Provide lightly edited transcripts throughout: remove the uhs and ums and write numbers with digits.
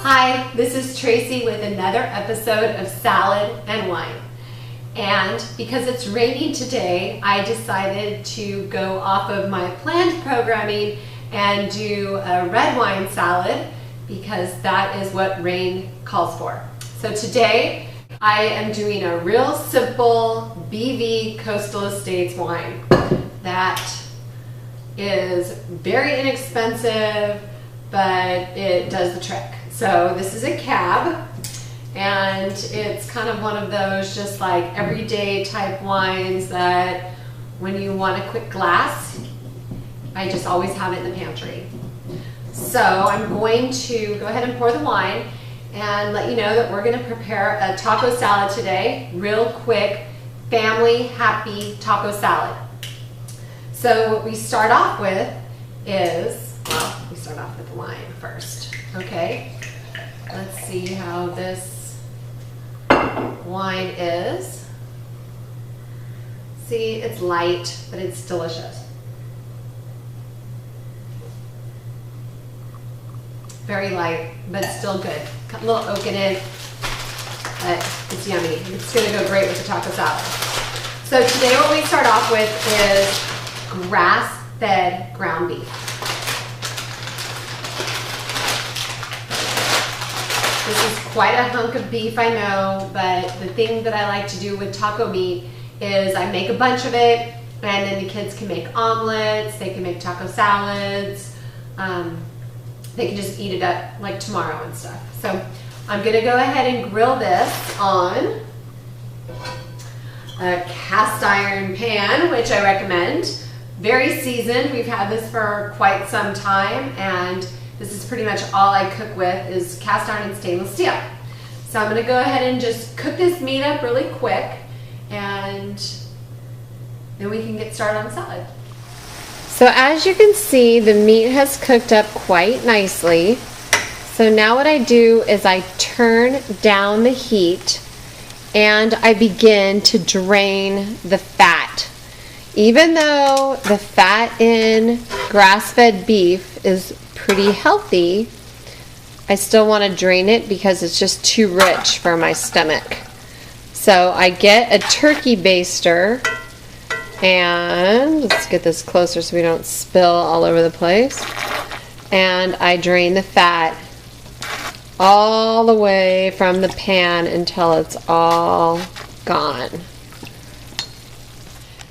Hi, this is Tracy with another episode of Salad and Wine. And because it's raining today, I decided to go off of my planned programming and do a red wine salad because that is what rain calls for. So today I am doing a real simple BV Coastal Estates wine that is very inexpensive, but it does the trick. So this is a cab, and it's kind of one of those just like everyday type wines that when you want a quick glass, I just always have it in the pantry. So I'm going to go ahead and pour the wine and let you know that we're going to prepare a taco salad today. Real quick, family happy taco salad. So what we start off with is, well, we start off with the wine first, okay? Let's see how this wine is. See, it's light, but it's delicious. Very light, but still good. Got a little oak in it, but it's yummy. It's gonna go great with the taco salad. So today what we start off with is grass-fed ground beef. This is quite a hunk of beef, I know, but the thing that I like to do with taco meat is I make a bunch of it, and then the kids can make omelets, they can make taco salads, they can just eat it up like tomorrow and stuff. So I'm gonna go ahead and grill this on a cast iron pan, which I recommend. Very seasoned. We've had this for quite some time, and this is pretty much all I cook with is cast iron and stainless steel. So I'm going to go ahead and just cook this meat up really quick, and then we can get started on the salad. So as you can see, the meat has cooked up quite nicely. So now what I do is I turn down the heat and I begin to drain the fat. Even though the fat in grass-fed beef is pretty healthy, I still want to drain it because it's just too rich for my stomach. So I get a turkey baster, and let's get this closer so we don't spill all over the place, and I drain the fat all the way from the pan until it's all gone.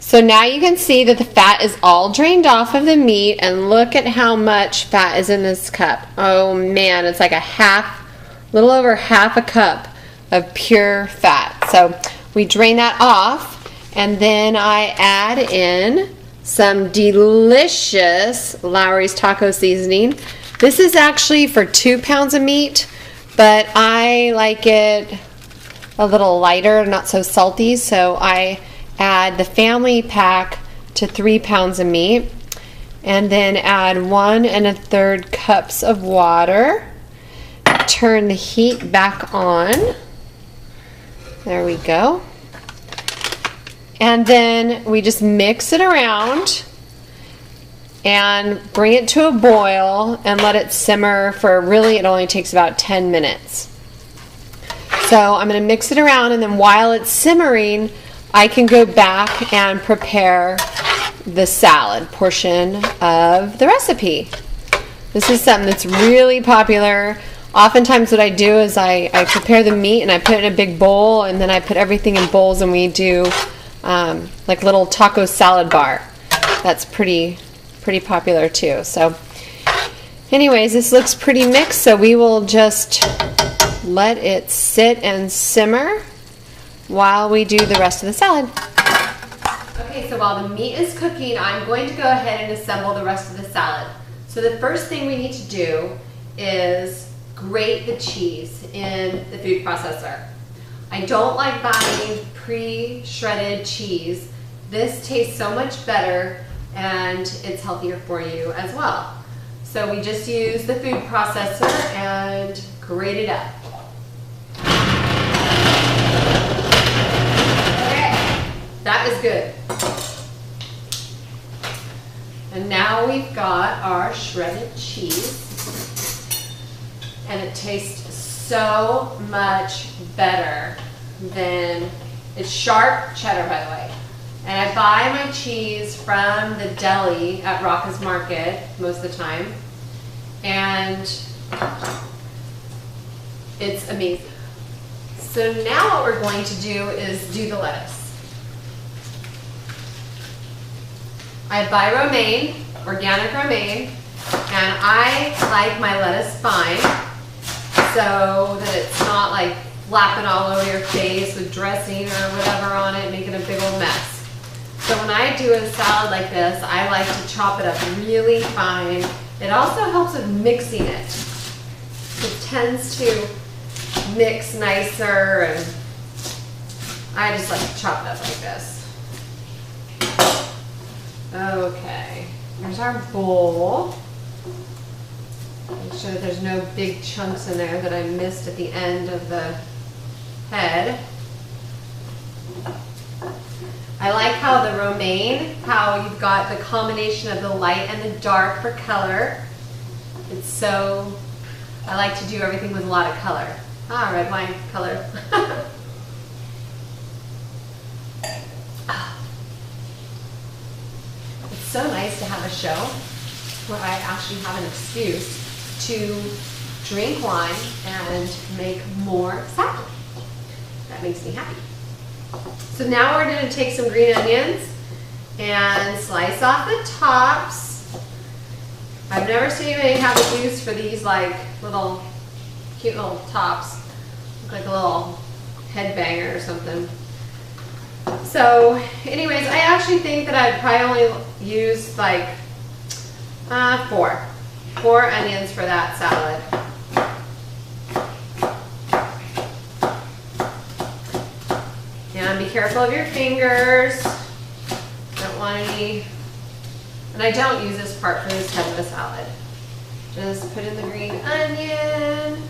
So now you can see that the fat is all drained off of the meat, and look at how much fat is in this cup. Oh man, it's like a little over half a cup of pure fat. So we drain that off, and then I add in some delicious Lawry's taco seasoning. This is actually for 2 pounds of meat, but I like it a little lighter, not so salty, so I add the family pack to 3 pounds of meat, and then add 1 1/3 cups of water. Turn the heat back on. There we go. And then we just mix it around and bring it to a boil and let it simmer for, really it only takes about 10 minutes. So I'm going to mix it around, and then while it's simmering I can go back and prepare the salad portion of the recipe. This is something that's really popular. Oftentimes what I do is I prepare the meat and I put it in a big bowl, and then I put everything in bowls, and we do like little taco salad bar. That's pretty popular too. So anyways, this looks pretty mixed, so we will just let it sit and simmer while we do the rest of the salad. Okay, so while the meat is cooking, I'm going to go ahead and assemble the rest of the salad. So the first thing we need to do is grate the cheese in the food processor. I don't like buying pre-shredded cheese. This tastes so much better, and it's healthier for you as well. So we just use the food processor and grate it up. That is good. And now we've got our shredded cheese. and it tastes so much better than, it's sharp cheddar, by the way. And I buy my cheese from the deli at Rocca's Market most of the time, and it's amazing. So now what we're going to do is do the lettuce. I buy romaine, organic romaine, and I like my lettuce fine so that it's not like flapping all over your face with dressing or whatever on it, making a big old mess. So when I do a salad like this, I like to chop it up really fine. It also helps with mixing it. It tends to mix nicer, and I just like to chop it up like this. Okay, here's our bowl. Make sure that there's no big chunks in there that I missed at the end of the head. I like how the romaine, how you've got the combination of the light and the dark for color. It's so, I like to do everything with a lot of color. Ah, red wine color. It's so nice to have a show where I actually have an excuse to drink wine and make more salad. That makes me happy. So now we're going to take some green onions and slice off the tops. I've never seen anybody have a use for these like little cute little tops, like a little headbanger or something. So anyways, I actually think that I'd probably only use like four onions for that salad. And be careful of your fingers. Don't want any, and I don't use this part for this type of a salad. Just put in the green onion.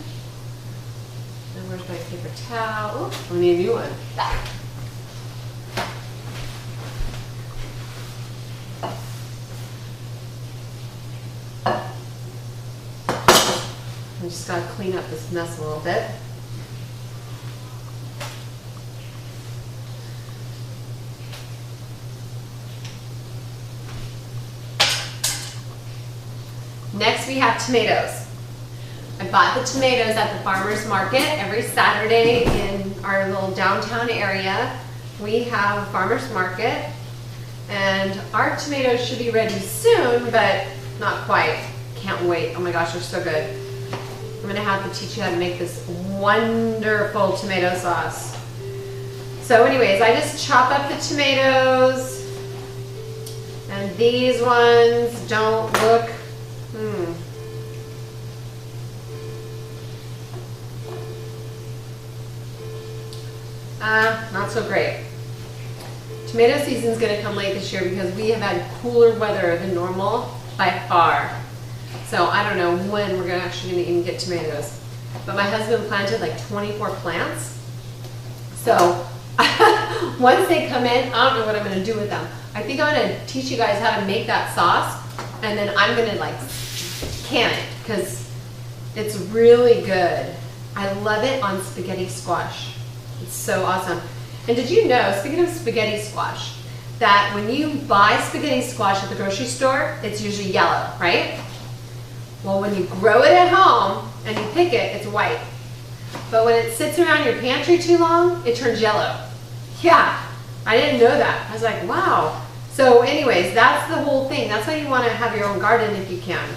And where's my paper towel? Oh, I need a new one. I just gotta clean up this mess a little bit. Next we have tomatoes. I bought the tomatoes at the farmer's market. Every Saturday in our little downtown area, we have a farmer's market. And our tomatoes should be ready soon, but not quite. Can't wait. Oh my gosh, they're so good. I'm gonna have to teach you how to make this wonderful tomato sauce. So anyways, I just chop up the tomatoes. And these ones don't look, not so great. Tomato season's gonna come late this year because we have had cooler weather than normal by far. So I don't know when we're actually gonna even get tomatoes. But my husband planted like 24 plants. So once they come in, I don't know what I'm gonna do with them. I think I'm gonna teach you guys how to make that sauce, and then I'm gonna like can it because it's really good. I love it on spaghetti squash. It's so awesome. And did you know, speaking of spaghetti squash, that when you buy spaghetti squash at the grocery store, it's usually yellow, right? Well, when you grow it at home and you pick it, it's white. But when it sits around your pantry too long, it turns yellow. Yeah, I didn't know that. I was like, wow. So anyways, that's the whole thing. That's why you want to have your own garden if you can.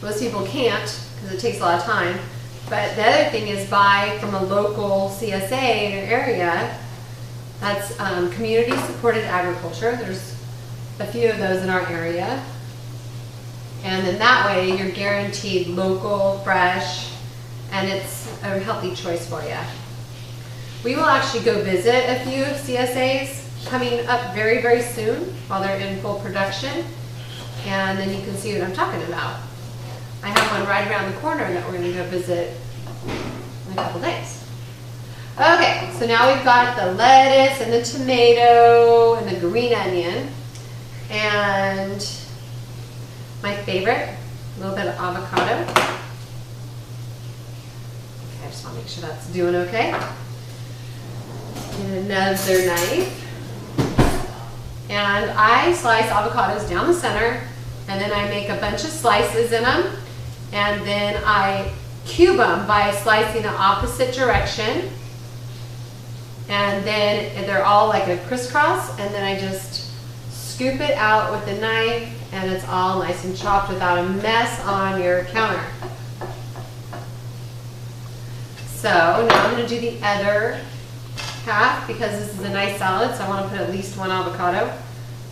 Most people can't because it takes a lot of time. But the other thing is buy from a local CSA in your area. That's community supported agriculture. There's a few of those in our area. And then that way you're guaranteed local, fresh, and it's a healthy choice for you. We will actually go visit a few CSAs coming up very, very soon while they're in full production. And then you can see what I'm talking about. I have one right around the corner that we're going to go visit in a couple days. Okay, so now we've got the lettuce and the tomato and the green onion. And my favorite, a little bit of avocado. just want to make sure that's doing okay. And another knife. And I slice avocados down the center, and then I make a bunch of slices in them, and then I cube them by slicing the opposite direction, and then they're all like a crisscross, and then I just scoop it out with the knife, and it's all nice and chopped without a mess on your counter. So now I'm going to do the other half because this is a nice salad, so I want to put at least one avocado.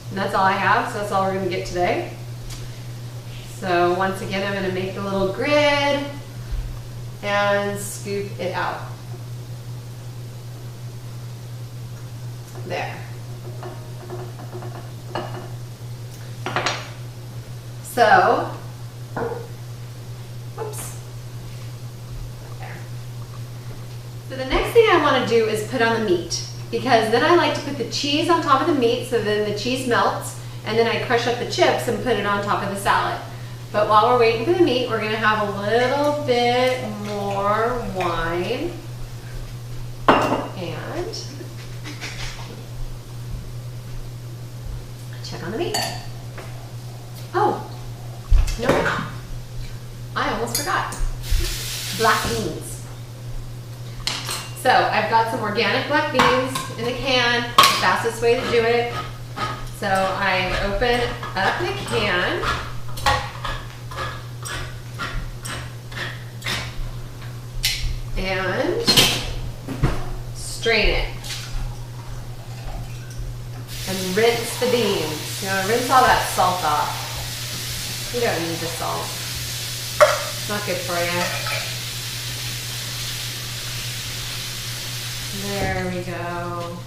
And that's all I have, so that's all we're going to get today. So once again, I'm going to make a little grid and scoop it out. There. So, whoops. There. So the next thing I want to do is put on the meat, because then I like to put the cheese on top of the meat so then the cheese melts, and then I crush up the chips and put it on top of the salad. But while we're waiting for the meat, we're going to have a little bit more wine. And check on the meat. Oh, no, I almost forgot. Black beans. So I've got some organic black beans in the can, the fastest way to do it. So I open up the can. And strain it. And rinse the beans. You know, rinse all that salt off. You don't need the salt. It's not good for you. There we go.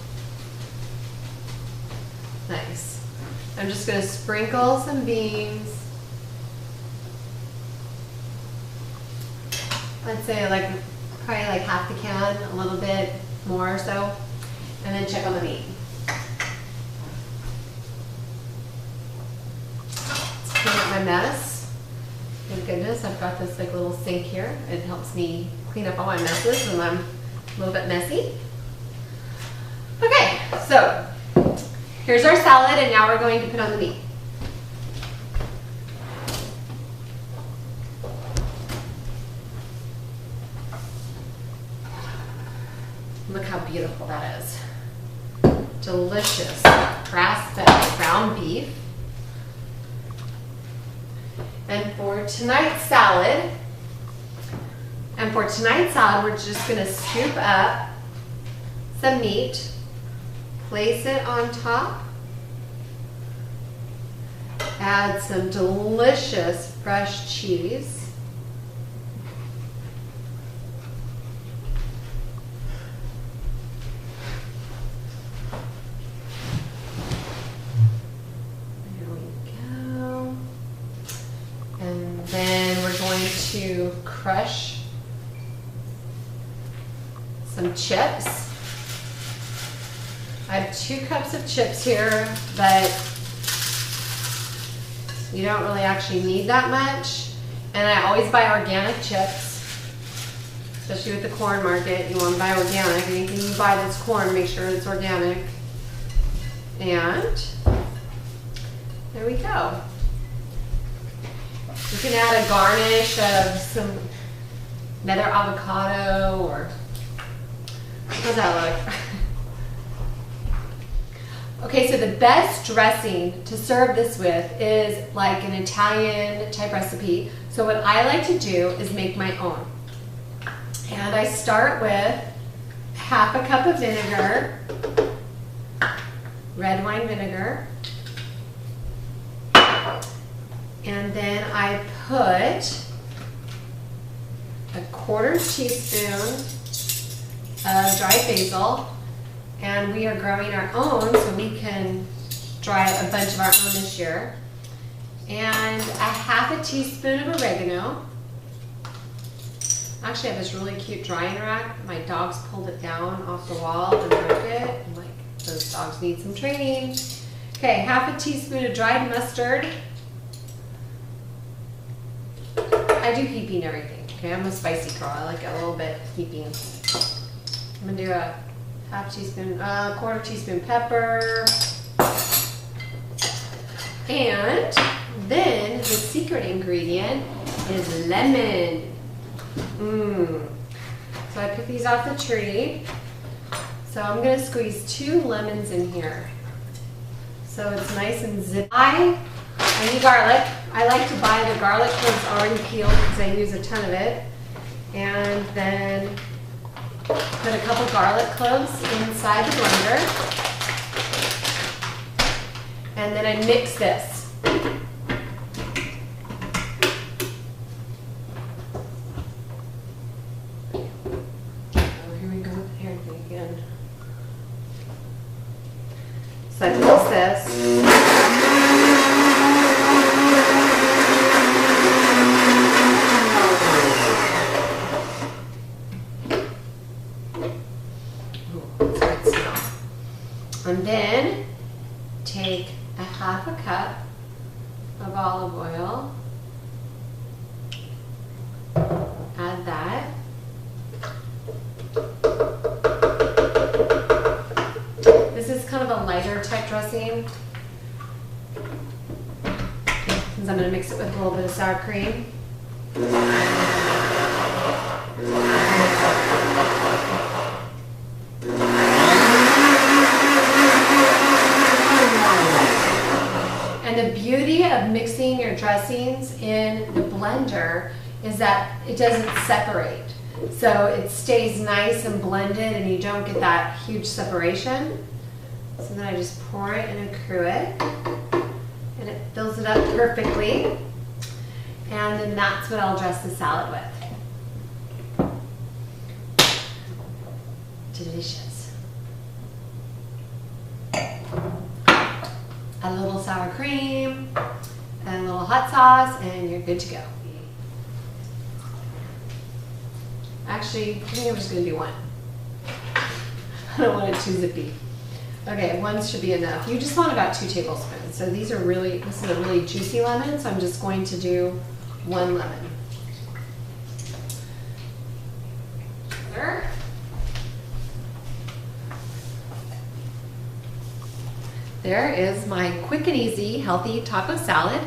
Nice. I'm just going to sprinkle some beans. I'd say like probably like half the can, a little bit more or so, and then check on the meat. Let's clean up my mess. Thank goodness I've got this like little sink here. It helps me clean up all my messes when I'm a little bit messy. Okay, so here's our salad, and now we're going to put on the meat. Look how beautiful that is. Delicious grass-fed ground beef. And for tonight's salad, we're just going to scoop up some meat, place it on top, add some delicious fresh cheese. To crush some chips. I have 2 cups of chips here, but you don't really actually need that much. And I always buy organic chips, especially with the corn market. You want to buy organic. Anything you buy that's corn, make sure it's organic. And there we go. You can add a garnish of some another avocado, or how does that look? Okay, so the best dressing to serve this with is like an Italian type recipe. So what I like to do is make my own. And I start with half a cup of vinegar, red wine vinegar. And then I put a 1/4 teaspoon of dried basil, and we are growing our own, so we can dry a bunch of our own this year. And a 1/2 teaspoon of oregano. Actually, I have this really cute drying rack. My dogs pulled it down off the wall and broke it. I'm like, those dogs need some training. Okay, 1/2 teaspoon of dried mustard. I do pee-pee and everything. Okay, I'm a spicy girl. I like it a little bit heaping. I'm gonna do a half teaspoon, quarter teaspoon pepper. And then the secret ingredient is lemon. So I picked these off the tree. So I'm gonna squeeze 2 lemons in here. So it's nice and zippy. I need garlic. I like to buy the garlic cloves already peeled because I use a ton of it. And then put a couple garlic cloves inside the blender. And then I mix this. Oh, here we go with the hair thing again. So I mix this. And then take a half a cup of olive oil, add that. This is kind of a lighter type dressing, since I'm going to mix it with a little bit of sour cream. And the beauty of mixing your dressings in the blender is that it doesn't separate. So it stays nice and blended and you don't get that huge separation. So then I just pour it in a cruet and it fills it up perfectly. And then that's what I'll dress the salad with. Delicious. A little sour cream and a little hot sauce and you're good to go. Actually, I think I'm just going to do one. I don't want it too zippy. Okay, 1 should be enough. You just want about 2 tablespoons. So these are really, this is a really juicy lemon, so I'm just going to do 1 lemon. There. There is my quick and easy healthy taco salad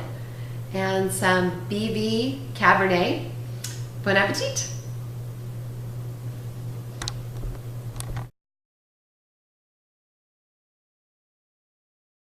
and some BV Cabernet. Bon appetit!